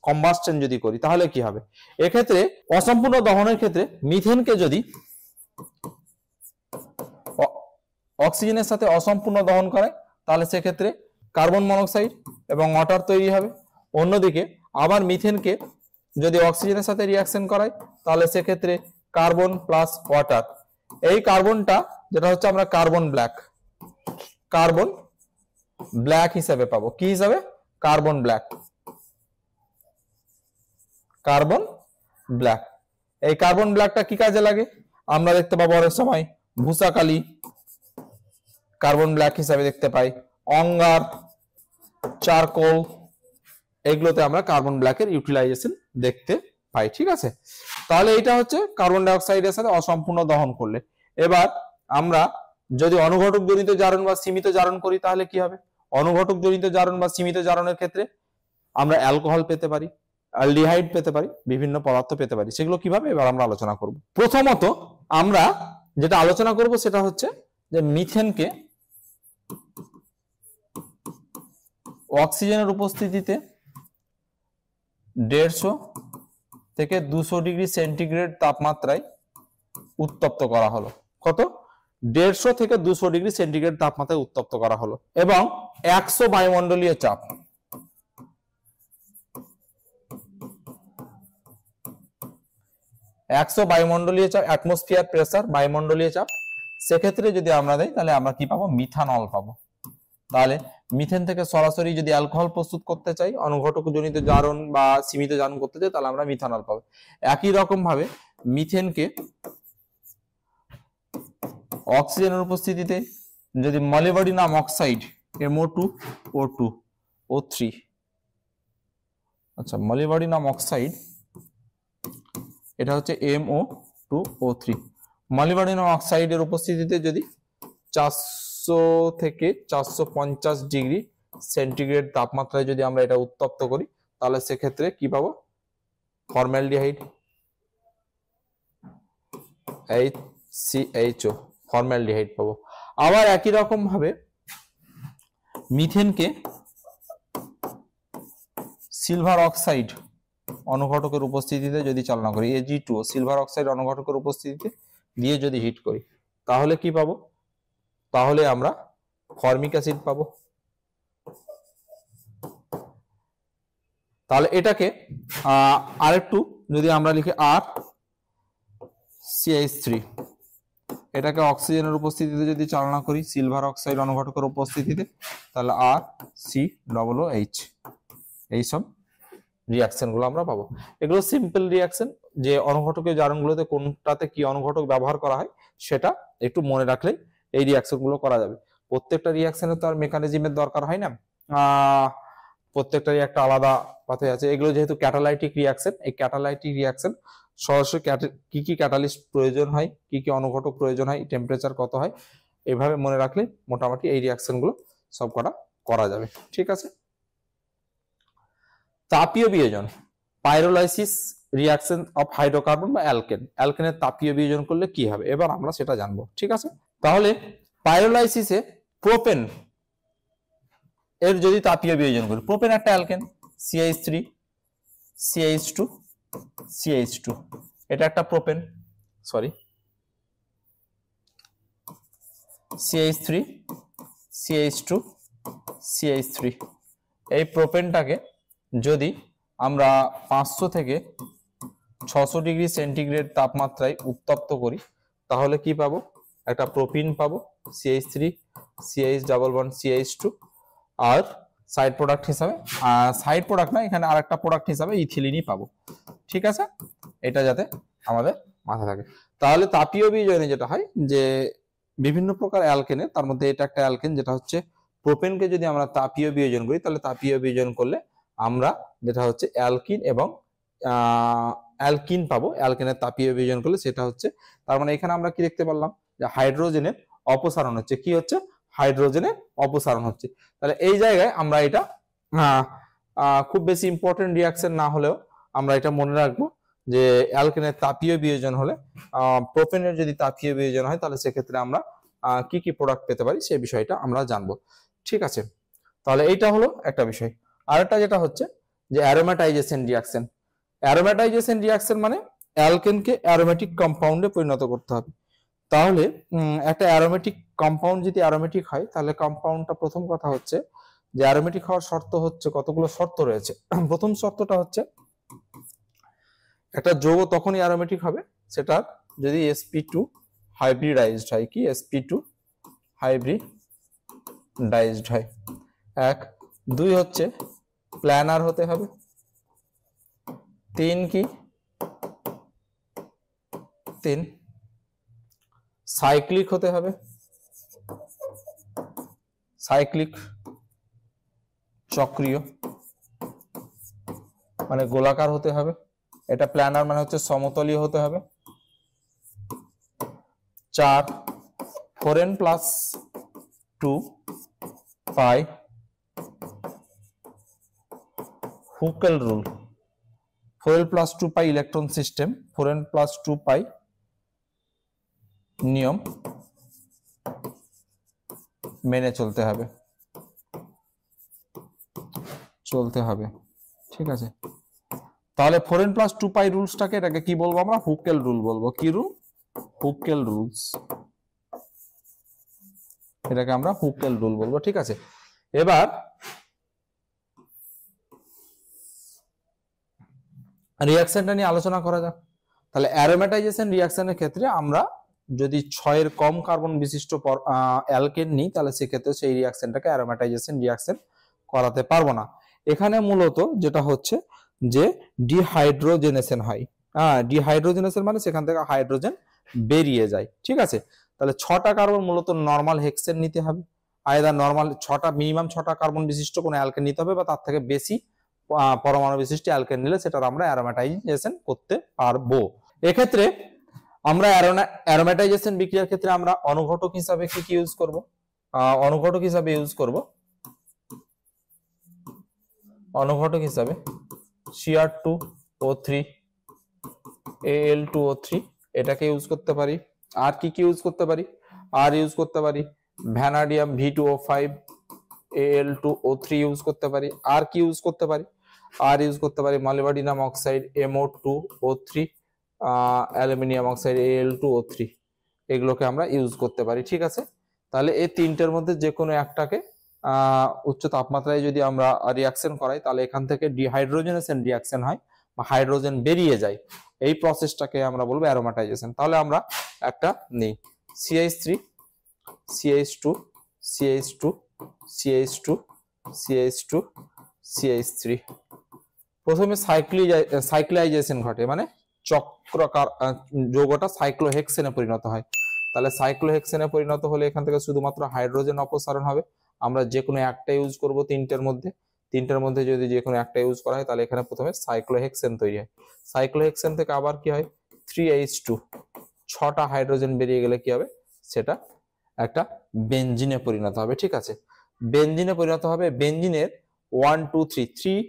কম্বাস্টন যদি করি তাহলে কি হবে। এক্ষেত্রে অসম্পূর্ণ দহনের ক্ষেত্রে মিথেনকে যদি অক্সিজেনের সাথে অসম্পূর্ণ দহন করায় তাহলে সেক্ষেত্রে কার্বন মনোক্সাইড এবং ওয়াটার তৈরি হবে। অন্যদিকে আবার মিথেনকে যদি অক্সিজেনের সাথে রিঅ্যাকশন করায় তাহলে সেক্ষেত্রে কার্বন প্লাস ওয়াটার, এই কার্বনটা যেটা হচ্ছে আমরা কার্বন ব্ল্যাক হিসাবে পাবো। কি হিসাবে, কার্বন ব্ল্যাক। এই কার্বন ব্ল্যাকটা কি কাজে লাগে? আমরা দেখতে পাবো অনেক সময় ভূসা কালি কার্বন ব্ল্যাক হিসাবে দেখতে পাই, অঙ্গার, চারকোল, এগুলোতে আমরা কার্বন ব্ল্যাকের ইউটিলাইজেশন দেখতে পাই। ঠিক আছে, তাহলে এটা হচ্ছে কার্বন ডাই অক্সাইডের সাথে অসম্পূর্ণ দহন করলে। এবার আমরা যদি অনুঘটক জনিত জারণ বা সীমিত জারণ করি তাহলে কি হবে? অনুঘটক জনিত জারণ বা সীমিত জারণের ক্ষেত্রে আমরা অ্যালকোহল পেতে পারি, অ্যালডিহাইড পেতে পারি, বিভিন্ন পদার্থ পেতে পারি। সেগুলো কিভাবে এবার আমরা আলোচনা করব। প্রথমত আমরা যেটা আলোচনা করব সেটা হচ্ছে যে মিথেনকে অক্সিজেনের উপস্থিতিতে 150 থেকে 200 ডিগ্রি সেন্টিগ্রেড তাপমাত্রায় উত্তপ্ত করা হলো। কত? 150 থেকে 200 ডিগ্রি সেন্টিগ্রেড তাপমাত্রায় উত্তপ্ত করা হলো এবং 100 বায়ুমণ্ডলীয় চাপ, 100 বায়ুমণ্ডলীয় চাপ, অ্যাটমসফিয়ার প্রেসার, বায়ুমণ্ডলীয় চাপ, সেক্ষেত্রে যদি আমরা দেই তাহলে আমরা কি পাবো? মিথানল পাবো। তাহলে মিথেন থেকে সরাসরি যদি অ্যালকোহল প্রস্তুত করতে চাই, অনুঘটক জনিত জারণ বা সীমিত জারণ করতে চাই, তাহলে আমরা মিথানল পাবো। একই রকম ভাবে মিথেনকে অক্সিজেনের উপস্থিতিতে যদি মলিবডিনাম অক্সাইড MO2O2 O3, আচ্ছা মলিবডিনাম অক্সাইড এটা হচ্ছে MO2O3, মলিবডিনাম অক্সাইডের উপস্থিতিতে যদি 400 থেকে 450 ডিগ্রি সেন্টিগ্রেড তাপমাত্রায় যদি আমরা এটা উত্তপ্ত করি তাহলে সেক্ষেত্রে কি পাবো? ফর্মালডিহাইড, HCHO, ফর্মালডিহাইড পাবো। আবার একই রকম ভাবে মিথেনকে সিলভার অক্সাইড অনুঘটকের উপস্থিতিতে যদি চালনা করি, Ag2O, সিলভার অক্সাইড অনুঘটকের উপস্থিতিতে দিয়ে যদি হিট করি তাহলে কি পাবো? তাহলে আমরা ফর্মিক অ্যাসিড পাবো। তাহলে এটাকে আরেকটু যদি আমরা লিখি RCH3, এটাকে অক্সিজেনের উপস্থিতিতে যদি চালনা করি সিলভার অক্সাইড অনুঘটকের উপস্থিতিতে তাহলে RCOOH, এইসব রিয়াকশন গুলো আমরা পাবো। এগুলো সিম্পল রিয়াকশন, যে অনুঘটকের জারণগুলোতে কোনটাতে কি অনুঘটক ব্যবহার করা হয় সেটা একটু মনে রাখলেই এই রিয়াকশন গুলো করা যাবে। প্রত্যেকটা রিয়াকশনে তো আর মেকানিজমের দরকার হয় না, প্রত্যেকটারই একটা আলাদা পাথে আছে। এগুলো যেহেতু ক্যাটালাইটিক রিয়াকশন, এই ক্যাটালাইটিক রিয়াকশন সরাসরি কি কি ক্যাটালিস্ট প্রয়োজন হয়, কি কি অনুঘটক প্রয়োজন হয়, টেম্পারেচার কত হয়, এভাবে মনে রাখলে মোটামুটি এই রিয়াকশন গুলো সব করা যাবে। ঠিক আছে, তাপীয় বিয়োজন, পাইরোলাইসিস রিয়াকশন অফ হাইড্রোকার্বন বা অ্যালকেন, অ্যালকেনের তাপীয় বিয়োজন করলে কি হবে এবার আমরা সেটা জানবো। ঠিক আছে, তাহলে পাইরোলাইসিসে প্রোপেন এর যদি তাপীয় বিয়োজন করি, প্রোপেন একটা অ্যালকেন, CH3 CH2 CH2, এটা একটা propane, sorry CH3 CH2 CH3, এই প্রোপেনটাকে যদি আমরা 500 থেকে 600 ডিগ্রি সেন্টিগ্রেড তাপমাত্রায় উত্তপ্ত করি তাহলে কি পাবো? একটা প্রোপিন পাবো, CH3 CH double bond CH2, আর সাইড প্রোডাক্ট হিসাবে, সাইড প্রোডাক্ট না, এখানে আরেকটা প্রোডাক্ট হিসাবে ইথিলিনই পাবো। ঠিক আছে, এটা যাতে আমাদের মাথায় থাকে। তাহলে তাপীয় বিয়োজনে যেটা হয় যে বিভিন্ন প্রকার অ্যালকেনে, তার মধ্যে এটা একটা অ্যালকেন যেটা হচ্ছে প্রোপেনকে যদি আমরা তাপীয় বিয়োজন করি তাহলে তাপীয় বিয়োজন করলে আমরা যেটা হচ্ছে অ্যালকিন এবং অ্যালকিন পাবো। অ্যালকেনের তাপীয় বিয়োজন করলে সেটা হচ্ছে, তার মানে এখানে আমরা কি দেখতে পারলাম যে হাইড্রোজেনের অপসারণ হচ্ছে। কি হচ্ছে? হাইড্রোজেনের অপসারণ হচ্ছে। তাহলে এই জায়গায় আমরা এটা খুব বেশি ইম্পর্টেন্ট রিয়াকশন না হলেও আমরা এটা মনে রাখবো যে অ্যালকেনের তাপীয় বিয়োজন হলে, প্রোপেনের যদি তাপীয় বিয়োজন হয় তাহলে সেক্ষেত্রে আমরা কি কি প্রোডাক্ট পেতে পারি সেই বিষয়টা আমরা জানবো। ঠিক আছে, তাহলে এইটা হলো একটা বিষয়। আরেকটা যেটা হচ্ছে যে অ্যারোমেটাইজেশন রিয়াকশন। অ্যারোমেটাইজেশন রিয়াকশন মানে অ্যালকেনকে অ্যারোমেটিক কম্পাউন্ডে পরিণত করতে হবে। তাহলে একটা অ্যারোমেটিক কম্পাউন্ড যদি অ্যারোমেটিক হয় তাহলে কম্পাউন্ডটা, প্রথম কথা হচ্ছে যে অ্যারোমেটিক হওয়ার শর্ত হচ্ছে, কতগুলো শর্ত রয়েছে। প্রথম শর্তটা হচ্ছে একটা যৌগ তখনই অ্যারোমেটিক হবে সেটা যদি sp2 হাইব্রিডাইজড হয়। কি? sp2 হাইব্রিডাইজড হয়। 1, 2 হচ্ছে প্ল্যানার হতে হবে। 3 কি? 3 সাইক্লিক হতে হবে, সাইক্লিক চক্রীয় মানে গোলাকার হতে হবে, এটা প্ল্যানার মানে হচ্ছে সমতলীয় হতে হবে। 4 4n plus 2 pi Huckel rule, 4l plus 2 pi electron system, 4n plus 2 pi নিয়ম মেনে চলতে হবে, ঠিক আছে। তাহলে 4n প্লাস 2 পাই রুলসটাকে এটাকে কি বলবো আমরা? হুকেল রুল বলবো। কি রুল? হুকেল রুলস, এটাকে আমরা হুকেল রুল বলবো, ঠিক আছে। এবার রিঅ্যাকশনটা নিয়ে আলোচনা করা যাক। তাহলে অ্যারোমেটাইজেশন রিঅ্যাকশনের ক্ষেত্রে আমরা যদি 6 এর কম কার্বন বিশিষ্ট অ্যালকেন নিই তাহলে সেক্ষেত্রে সেই রিঅ্যাকশনটাকে অ্যারোমেটাইজেশন রিঅ্যাকশন করাতে পারবো না। এখানে মূলত যেটা হচ্ছে যে ডিহাইড্রোজেনেশন হয়। ডিহাইড্রোজেনেশন মানে সেখান থেকে হাইড্রোজেন বেরিয়ে যায়, ঠিক আছে। তাহলে 6টা কার্বন মূলত নর্মাল হেক্সেন নিতে হবে, আয়দার নর্মাল 6টা মিনিমাম 6টা কার্বন বিশিষ্ট কোনো অ্যালকেন নিতে হবে, বা তার থেকে বেশি পরমাণু বিশিষ্ট অ্যালকেন নিলে সেটার আমরা অ্যারোমেটাইজেশন করতে পারবো। এক্ষেত্রে আমরা অ্যারোমেটাইজেশন বিক্রিয়ার ক্ষেত্রে আমরা অনুঘটক হিসাবে কি ইউজ করব? অনুঘটক হিসাবে ইউজ করব Cr2O3 Al2O3 এটাকে ইউজ করতে পারি। আর কি ইউজ করতে পারি? আর ইউজ করতে পারি ভ্যানাডিয়াম V2O5 Al2O3 ইউজ করতে পারি। আর কি ইউজ করতে পারি? আর ইউজ করতে পারি molybdenum oxide MO2O3 aluminium oxide Al2O3, এগুলোকে আমরা ইউজ করতে পারি, ঠিক আছে। তাহলে এই তিনটের মধ্যে যে কোনো একটাকে উচ্চ তাপমাত্রায় যদি আমরা রিঅ্যাকশন করাই তাহলে এখান থেকে ডিহাইড্রোজেনেশন রিঅ্যাকশন হয় বা হাইড্রোজেন বেরিয়ে যায়, এই প্রসেসটাকে আমরা বলবো অ্যারোমেটাইজেশন। তাহলে আমরা একটা নেই CH3 CH2 CH2 CH2 CH2 CH3। প্রথমে সাইক্লিয়াইজেশন ঘটে, মানে চক্রকার যৌগটা সাইক্লোহেক্সেনে পরিণত হয়। তাহলে সাইক্লোহেক্সেনে পরিণত হলে এখান থেকে শুধুমাত্র হাইড্রোজেন অপসারণ হবে। আমরা যে কোনো একটা ইউজ করব তিনটের মধ্যে যদি যে কোনো একটা ইউজ করা হয় তাহলে এখানে প্রথমে সাইক্লোহেক্সেন তৈরি হয়। সাইক্লোহেক্সেন থেকে আবার কি হয় 3H2, 6টা হাইড্রোজেন বেরিয়ে গেলে কি হবে? সেটা একটা বেনজিনে পরিণত হবে, ঠিক আছে। বেনজিনে পরিণত হবে। বেনজিনের 1 2 3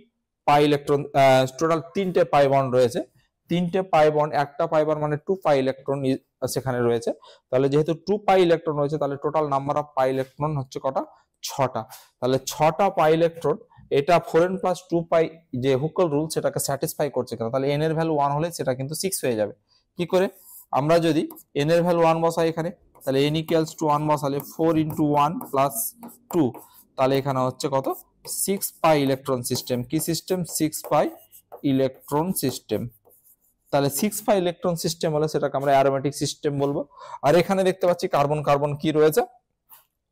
পাই ইলেকট্রন, টোটাল 3টে পাই বন্ড রয়েছে। 3টে পাই বন্ড, একটা পাই বন্ড মানে 2 পাই ইলেকট্রন সেখানে রয়েছে। তাহলে যেহেতু 2 পাই ইলেকট্রন রয়েছে তাহলে total number of pi electron হচ্ছে কটা? 6টা। তাহলে 6টা পাই ইলেকট্রন, এটা 4n প্লাস 2 পাই যে হুকেল রুল সেটাকে স্যাটিসফাই করছে কিনা। তাহলে n এর ভ্যালু 1 হলে সেটা কিন্তু 6 হয়ে যাবে। কি করে? আমরা যদি n এর ভ্যালু 1 বসাই এখানে, তাহলে n ইকুয়ালস টু 1 বসালে 4 ইন্টু 1 প্লাস 2, তাহলে এখানে হচ্ছে কত? 6 পাই ইলেকট্রন সিস্টেম। কি সিস্টেম? 6 পাই ইলেকট্রন সিস্টেম। তাহলে 6 পাই ইলেকট্রন সিস্টেম হলে সেটাকে আমরা অ্যারোমেটিক সিস্টেম বলবো। আর এখানে দেখতে পাচ্ছি কার্বন কার্বন কি রয়েছে?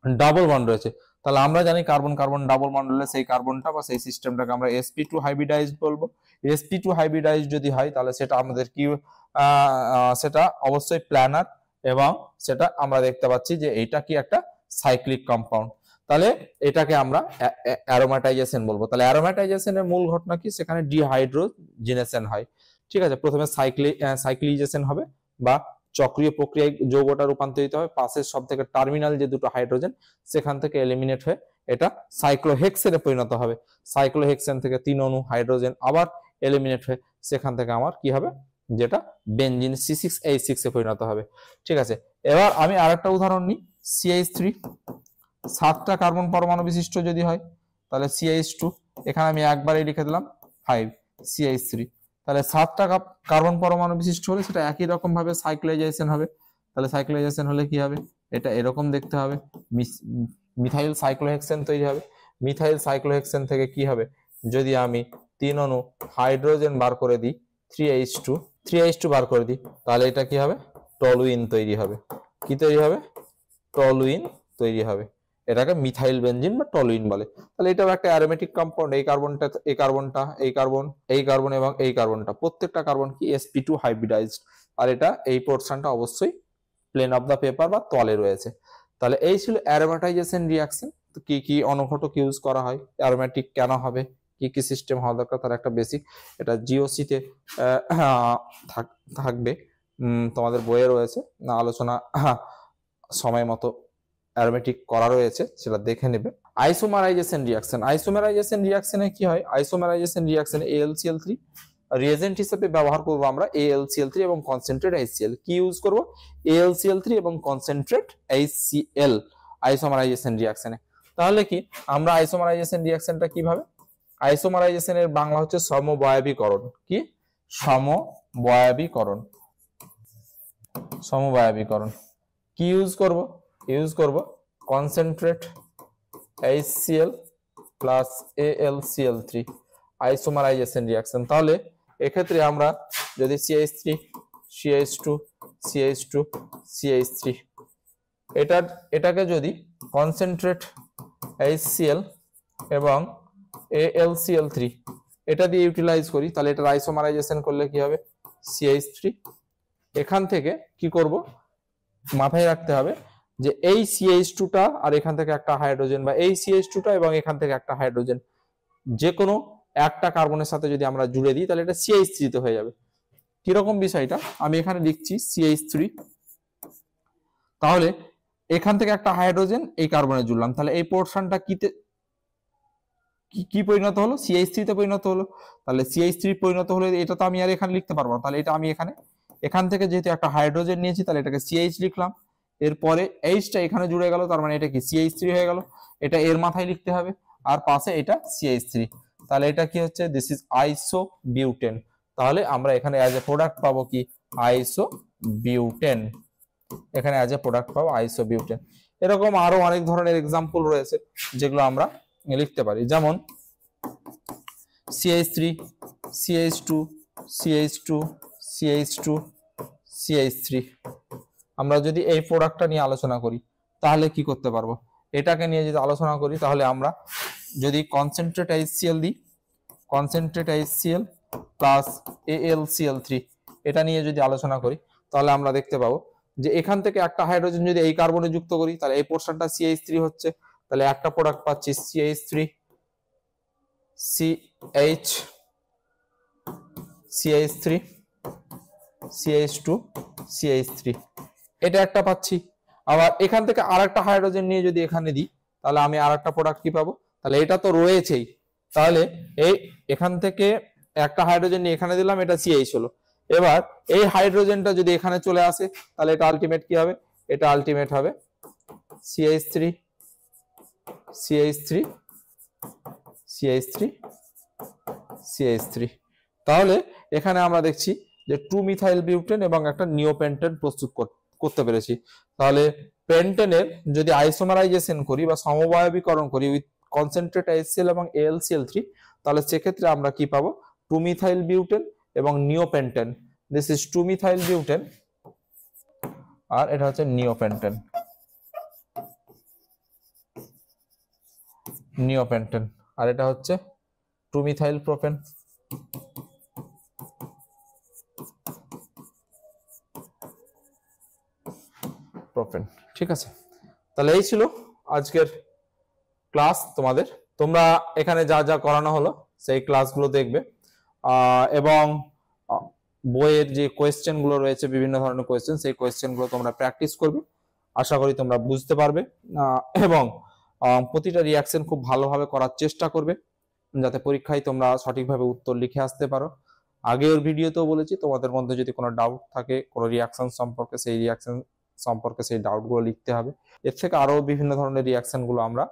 ডাবল বন্ড রয়েছে। তাহলে আমরা জানি কার্বন কার্বন ডাবল বন্ড হলে সেই কার্বনটা বা সেই সিস্টেমটাকে আমরা sp2 হাইব্রিডাইজড বলবো। sp2 হাইব্রিডাইজড যদি হয় তাহলে সেটা আমাদের কি, সেটা অবশ্যই প্ল্যানার, এবং সেটা আমরা দেখতে পাচ্ছি যে এইটা কি একটা সাইক্লিক কম্পাউন্ড। তাহলে এটাকে আমরা অ্যারোমেটাইজেশন বলবো। তাহলে অ্যারোমেটাইজেশনের মূল ঘটনা কি? সেখানে ডিহাইড্রোজেনেশন হয়, ঠিক আছে। প্রথমে সাইক্লিজেশন হবে বা চক্রীয় প্রক্রিয়ায় যৌগটা রূপান্তরিত হয়, পাশের সব থেকে টার্মিনাল যে দুটো হাইড্রোজেন সেখান থেকে এলিমিনেট হয়ে এটা সাইক্লোহেক্সেনে পরিণত হবে। সাইক্লোহেক্সেন থেকে 3 অণু হাইড্রোজেন আবার এলিমিনেট হয়ে সেখান থেকে আমার কি হবে? যেটা বেনজিন C6H6 এ পরিণত হবে, ঠিক আছে। এবার আমি আরেকটা উদাহরণ নিই, CH3, 7টা কার্বন পরমাণু বিশিষ্ট যদি হয় তাহলে CH2, এখানে আমি একবারই লিখে দিলাম 5 CH3। তাহলে 7টা কার্বন পরমাণু বিশিষ্ট হলে সেটা একই রকম ভাবে সাইক্লোজাইজেশন হবে। তাহলে সাইক্লোজাইজেশন হলে কি হবে? এটা এরকম দেখতে হবে, মিথাইল সাইক্লোহেক্সেন তৈরি হবে। মিথাইল সাইক্লোহেক্সেন থেকে কি হবে? যদি আমি 3 অণু হাইড্রোজেন বার করে দিই, 3H2 বার করে দিই, তাহলে এটা কি হবে? টলুইন তৈরি হবে। কি তৈরি হবে? টলুইন তৈরি হবে। এটাকে মিথাইল বেনজিন বা টলুইন বলে। তাহলে এটাও একটা অ্যারোমেটিক কম্পাউন্ড। এই কার্বনটা, এই কার্বনটা, এই কার্বন, এই কার্বন এবং এই কার্বনটা, প্রত্যেকটা কার্বন কি sp2 হাইব্রিডাইজড। আর এটা এই পোর্শনটা অবশ্যই প্লেন অফ দ্য পেপার বা তলে রয়েছে। তাহলে এই ছিল অ্যারোমেটাইজেশন রিঅ্যাকশন। তো কি কি অনুঘটক ইউজ করা হয়, অ্যারোমেটিক কেন হবে, কি কি সিস্টেম হওয়া দরকার, তার একটা বেসিক এটা জিওসিতে থাকবে, তোমাদের বইয়ে রয়েছে না, আলোচনা সময় মতো অ্যারোমেটিক করা রয়েছে, সেটা দেখে নেবে। আইসোমারাইজেশন রিঅ্যাকশন, আইসোমারাইজেশন রিঅ্যাকশনে কি হয়, আইসোমারাইজেশন রিঅ্যাকশনে AlCl3 রিয়েজেন্ট হিসেবে ব্যবহার করব আমরা AlCl3 এবং কনসেন্ট্রেট HCl। কি ইউজ করব, AlCl3 এবং কনসেন্ট্রেট HCl আইসোমারাইজেশন রিঅ্যাকশনে। তাহলে কি আমরা আইসোমারাইজেশন রিঅ্যাকশনটা কিভাবে, আইসোমারাইজেশনের বাংলা হচ্ছে সমবয়বীকরণ। কি সমবয়বীকরণ, সমবয়বীকরণ। কি ইউজ করব concentrate HCl plus AlCl3 isomerization reaction. তাহলে এক্ষেত্রে আমরা যদি CH3 CH2 CH2 CH3 এটাকে যদি কনসেন্ট্রেট HCl এবং AlCl3 এটা দিয়ে ইউটিলাইজ করি, তাহলে এটা আইসোমারাইজেশন করলে কি হবে, CH3। এখান থেকে কি করব, মাথায় রাখতে হবে যে এই CH2টা আর এখান থেকে একটা হাইড্রোজেন, বা এই CH2টা এবং এখান থেকে একটা হাইড্রোজেন, যে কোনো একটা কার্বনের সাথে যদি আমরা জুড়ে দিই তাহলে এটা CH3 তে হয়ে যাবে। কিরকম বিষয়টা আমি এখানে লিখছি CH3, তাহলে এখান থেকে একটা হাইড্রোজেন এই কার্বনে জুড়লাম, তাহলে এই পোর্শনটা কি পরিণত হলো, CH3 তে পরিণত হলো। তাহলে CH3 পরিণত হলে এটা তো আমি আর এখানে লিখতে পারবো না, তাহলে এটা আমি এখান থেকে যেহেতু একটা হাইড্রোজেন নিয়েছি তাহলে এটাকে CH লিখলাম, এরপরে Hটা এখানে জুড়ে গেল, তার মানে এটা কি CH3 হয়ে গেল, এটা এর মাথায় লিখতে হবে, আর পাশে এটা CH3, তাহলে এটা কি হচ্ছে, দিস ইজ আইসোবিউটেন। তাহলে আমরা এখানে অ্যাজ এ প্রোডাক্ট পাবো কি, আইসোবিউটেন, এখানে অ্যাজ এ প্রোডাক্ট পাবো আইসোবিউটেন। এরকম আরো অনেক ধরনের এক্সাম্পল রয়েছে যেগুলো আমরা লিখতে পারি, যেমন CH3 CH2 CH2 CH2 CH3। আমরা যদি এই প্রোডাক্টটা নিয়ে আলোচনা করি তাহলে কি করতে পারবো, এটাকে নিয়ে যদি আলোচনা করি তাহলে আমরা যদি কনসেন্ট্রেট HCl দিই, কনসেন্ট্রেট HCl প্লাস AlCl3 এটা নিয়ে যদি আলোচনা করি তাহলে আমরা দেখতে পাবো যে এখান থেকে একটা হাইড্রোজেন যদি এই কার্বনে যুক্ত করি তাহলে এই পোর্শনটা CH3 হচ্ছে, তাহলে একটা প্রোডাক্ট পাচ্ছি CH3 CH3 CH2 CH3, এটা একটা পাচ্ছি। আবার এখান থেকে আরেকটা হাইড্রোজেন নিয়ে যদি এখানে দিই তাহলে আমি আরেকটা প্রোডাক্ট কি পাবো, তাহলে এটা তো রয়েছেই, তাহলে এখান থেকে একটা হাইড্রোজেন নিয়ে এখানে দিলাম, এটা CH হলো। এবার এই হাইড্রোজেনটা যদি এখানে চলে আসে তাহলে এটা আলটিমেট কি হবে, এটা আলটিমেট হবে CH3 CH3 CH3 CH3। তাহলে এখানে আমরা দেখছি যে 2-মিথাইল বিউটেন এবং একটা নিওপেন্টেন প্রস্তুত করতে পেরেছি। তাহলে পেন্টেনের যদি আইসোমারাইজেশন করি বা সমবয়বীকরণ করি উইথ কনসেন্ট্রেট HCl এবং AlCl3 তাহলে সেক্ষেত্রে আমরা কি পাবো, 2-মিথাইল বিউটেন এবং নিওপেন্টেন। দিস ইজ 2-মিথাইল বিউটেন আর এটা হচ্ছে নিওপেন্টেন, নিওপেন্টেন, আর এটা হচ্ছে 2-মিথাইল প্রোপেন। প্রোপেন, ঠিক আছে। তাহলে এই ছিল আজকের ক্লাস তোমাদের। তোমরা এখানে যা যা করানো হলো সেই ক্লাসগুলো দেখবে এবং বইয়ের যে কোয়েশ্চেন গুলো রয়েছে বিভিন্ন ধরনের কোয়েশ্চেন, সেই কোয়েশ্চেন গুলো তোমরা প্র্যাকটিস করবে, আশা করি তোমরা বুঝতে পারবে এবং প্রতিটা রিঅ্যাকশন খুব ভালোভাবে করার চেষ্টা করবে যাতে পরীক্ষায় তোমরা সঠিকভাবে উত্তর লিখে আসতে পারো। আগের ভিডিওতেও বলেছি তোমাদের মধ্যে যদি কোনো ডাউট থাকে কোনো রিঅ্যাকশন সম্পর্কে, সেই রিঅ্যাকশন সম্পর্কে সেই ডাউটগুলো লিখতে হবে। এর থেকে আরো বিভিন্ন ধরনের রিঅ্যাকশন গুলো আমরা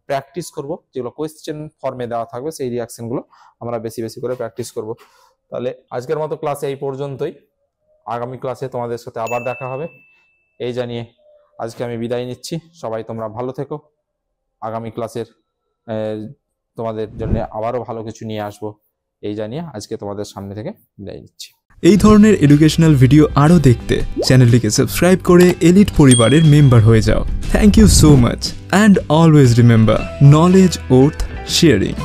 প্র্যাকটিস করব, যেগুলো কোয়েশ্চেন ফর্মে দেওয়া থাকবে সেই রিঅ্যাকশন গুলো আমরা বেশি বেশি করে প্র্যাকটিস করব। তাহলে আজকের মতো ক্লাস এই পর্যন্তই, আগামী ক্লাসে তোমাদের সাথে আবার দেখা হবে এই জানিয়ে আজকে আমি বিদায় নিচ্ছি। সবাই তোমরা ভালো থেকো, আগামী ক্লাসের তোমাদের জন্য আবারও ভালো কিছু নিয়ে আসবো এই জানিয়ে আজকে তোমাদের সামনে থেকে বিদায় নিচ্ছি। এই ধরনের এডুকেশনাল ভিডিও আরও দেখতে চ্যানেলটিকে সাবস্ক্রাইব করে এলিট পরিবারের মেম্বার হয়ে যাও। Thank you so much and always remember knowledge worth sharing.